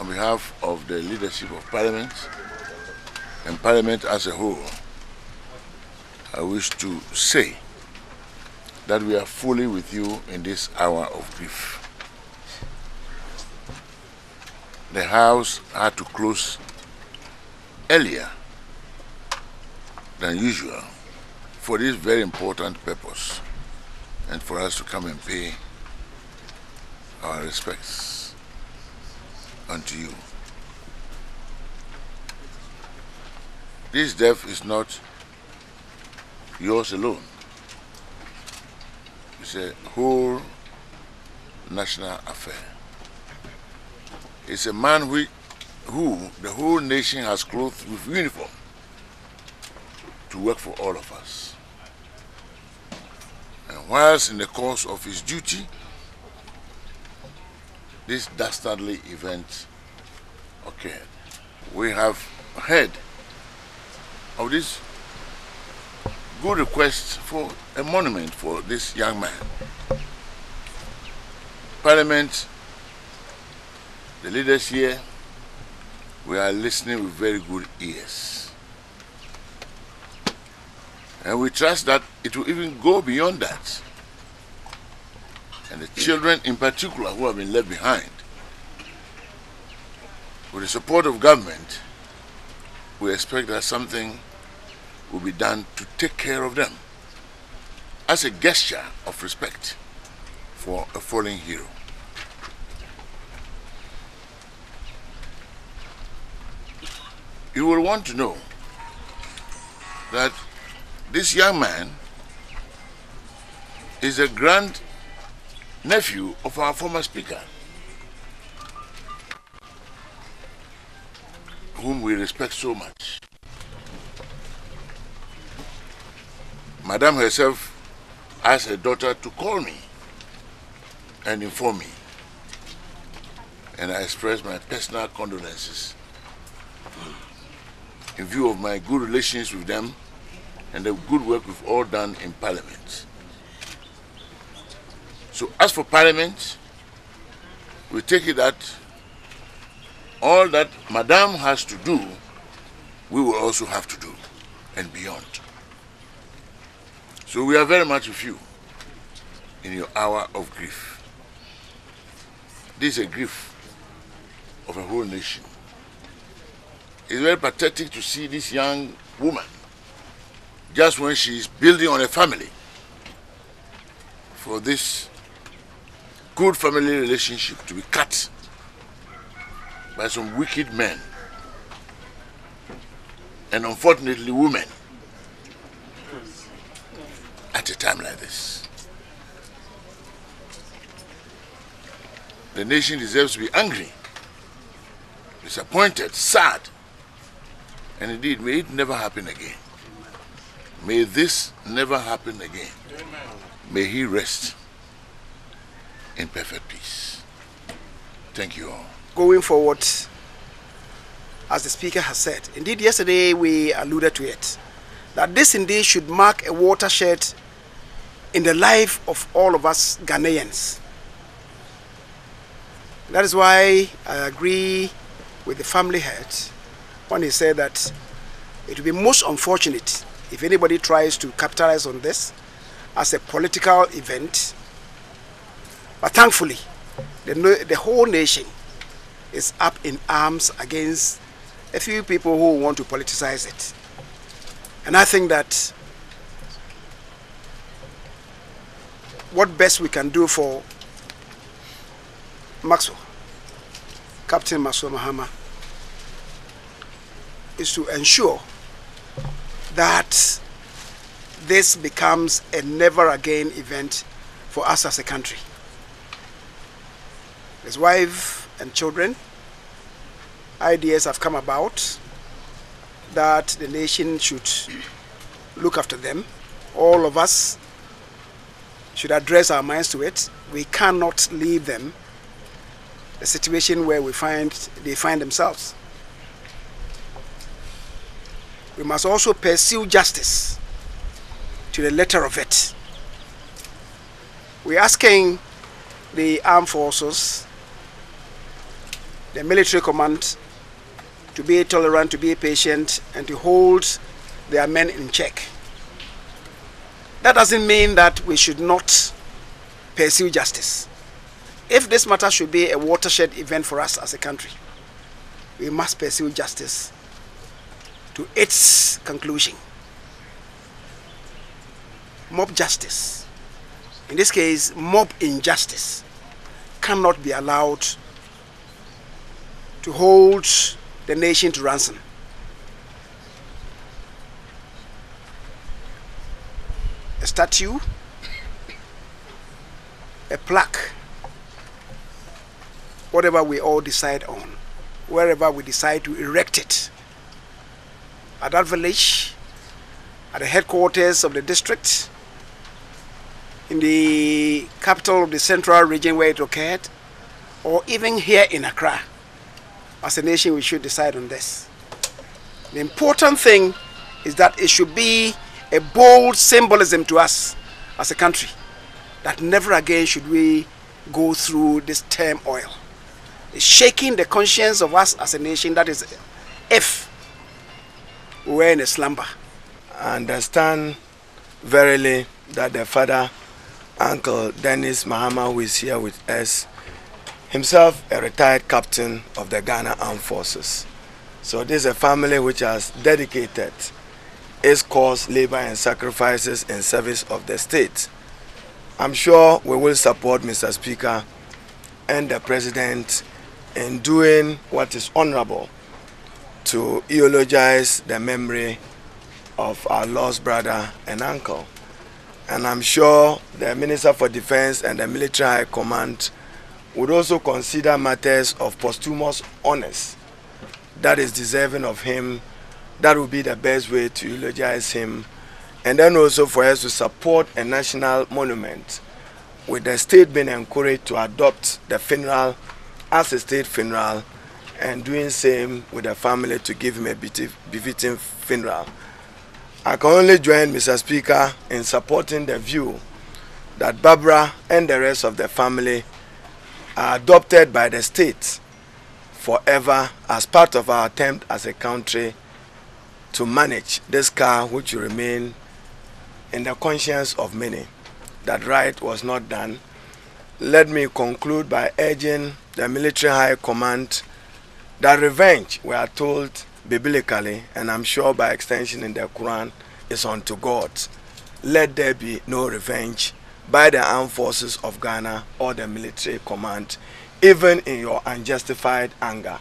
on behalf of the leadership of Parliament and Parliament as a whole, I wish to say that we are fully with you in this hour of grief. The House had to close earlier than usual for this very important purpose and for us to come and pay our respects unto you. This death is not yours alone. It's a whole national affair. It's a man who the whole nation has clothed with uniform to work for all of us. And whilst in the course of his duty, this dastardly event occurred. We have heard of this good request for a monument for this young man. Parliament, the leaders here, we are listening with very good ears. And we trust that it will even go beyond that. And the children in particular who have been left behind, with the support of government, we expect that something will be done to take care of them as a gesture of respect for a fallen hero. You will want to know that this young man is a grand nephew of our former speaker, whom we respect so much. Madam herself asked her daughter to call me and inform me, and I expressed my personal condolences in view of my good relations with them and the good work we've all done in Parliament. So as for Parliament, we take it that all that Madam has to do, we will also have to do, and beyond. So we are very much with you in your hour of grief. This is a grief of a whole nation. It's very pathetic to see this young woman, just when she is building on a family, for this good family relationship to be cut by some wicked men, and unfortunately women, at a time like this. The nation deserves to be angry, disappointed, sad, and indeed, may it never happen again. May this never happen again. Amen. May he rest in perfect peace. Thank you all. Going forward, as the Speaker has said, indeed yesterday we alluded to it, that this indeed should mark a watershed in the life of all of us Ghanaians. That is why I agree with the family head when he said that it would be most unfortunate if anybody tries to capitalize on this as a political event. But thankfully, the whole nation is up in arms against a few people who want to politicize it. And I think that what best we can do for Maxwell, Captain Maxwell Mahama, is to ensure that this becomes a never again event for us as a country. His wife and children, ideas have come about that the nation should look after them. All of us should address our minds to it. We cannot leave them the situation where they find themselves. We must also pursue justice to the letter of it. We're asking the armed forces the military command to be tolerant, to be patient, and to hold their men in check. That doesn't mean that we should not pursue justice. If this matter should be a watershed event for us as a country, we must pursue justice to its conclusion. Mob justice, in this case mob injustice, cannot be allowed to hold the nation to ransom. A statue, a plaque, whatever we all decide on, wherever we decide to erect it, at that village, at the headquarters of the district, in the capital of the central region where it occurred, or even here in Accra. As a nation, we should decide on this. The important thing is that it should be a bold symbolism to us as a country that never again should we go through this turmoil. It's shaking the conscience of us as a nation, that is if we were in a slumber. I understand verily that the father, Uncle Dennis Mahama, who is here with us, himself a retired captain of the Ghana Armed Forces. So this is a family which has dedicated its cause, labor and sacrifices in service of the state. I'm sure we will support Mr. Speaker and the President in doing what is honorable to eulogize the memory of our lost brother and uncle. And I'm sure the Minister for Defense and the Military High Command would also consider matters of posthumous honors that is deserving of him. That would be the best way to eulogize him. And then also for us to support a national monument, with the state being encouraged to adopt the funeral as a state funeral, and doing same with the family to give him a befitting funeral. I can only join Mr. Speaker in supporting the view that Barbara and the rest of the family are adopted by the state forever as part of our attempt as a country to manage this scar which will remain in the conscience of many, that right was not done. Let me conclude by urging the Military High Command that revenge, we are told biblically, and I'm sure by extension in the Quran, is unto God. Let there be no revenge by the armed forces of Ghana or the military command, even in your unjustified anger.